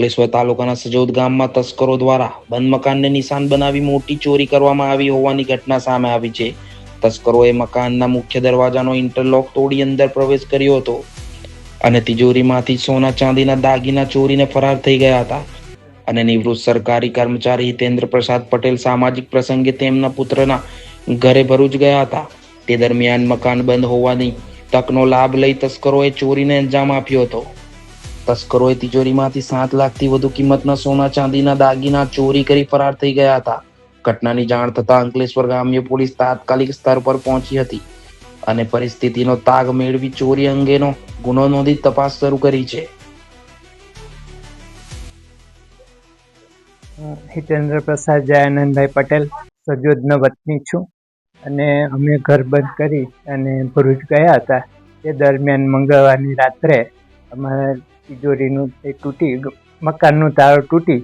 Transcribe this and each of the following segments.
અંકલેશ્વર તાલુકાના સજોદ ગામમાં તસ્કરો દ્વારા બંધ મકાનને નિશાન બનાવી મોટી ચોરી કરવામાં આવી હોવાની ઘટના સામે આવી છે. તસ્કરોએ મકાનના મુખ્ય દરવાજાનો ઇન્ટરલોક તોડી અંદર પ્રવેશ કર્યો હતો અને તિજોરીમાંથી સોના ચાંદીના દાગીના ચોરીને ફરાર થઈ ગયા હતા. અને નિવૃત્ત સરકારી કર્મચારી હિતેન્દ્ર પ્રસાદ પટેલ સામાજિક પ્રસંગે તેમના પુત્રના ઘરે ભરૂચ ગયા હતા. તે દરમિયાન મકાન બંધ હોવાની તકનો લાભ લઈ તસ્કરોએ ચોરીને અંજામ આપ્યો હતો. તસ્કરોએ તિજોરીમાંથી 7 લાખથી વધુ કિંમતના સોના ચાંદીના દાગીના ચોરી કરી ફરાર થઈ ગયા હતા. ઘટનાની જાણ થતાં અંકલેશ્વર ગ્રામ્ય પોલીસ તાત્કાલિક સ્થળ પર પહોંચી હતી અને પરિસ્થિતિનો તાગ મેળવી ચોરી અંગેનો ગુનો નોંધી તપાસ શરૂ કરી છે. હિતેન્દ્ર પ્રસાદ જયાનંદભાઈ પટેલ સજોદનો વતની છું અને અમે ઘર બંધ કરી અને ભરૂચ ગયા હતા. તે દરમિયાન મંગળવારની રાત્રે અમારા તિજોરીનું મકાનનું તાળું તૂટી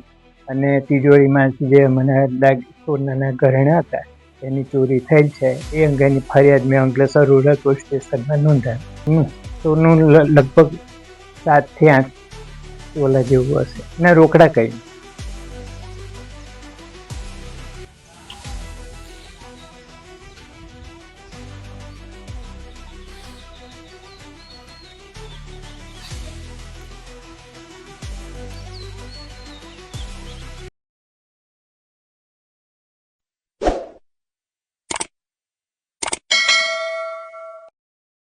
અને તિજોરીમાંથી જે મને સોનાના ઘરેણા હતા એની ચોરી થયેલ છે. એ અંગેની ફરિયાદ મેં અંકલેશ્વર રૂરલ પોલીસ સ્ટેશનમાં નોંધાવી. સોનું લગભગ 7 થી 8 તોલા જેવું હશે અને રોકડા કંઈ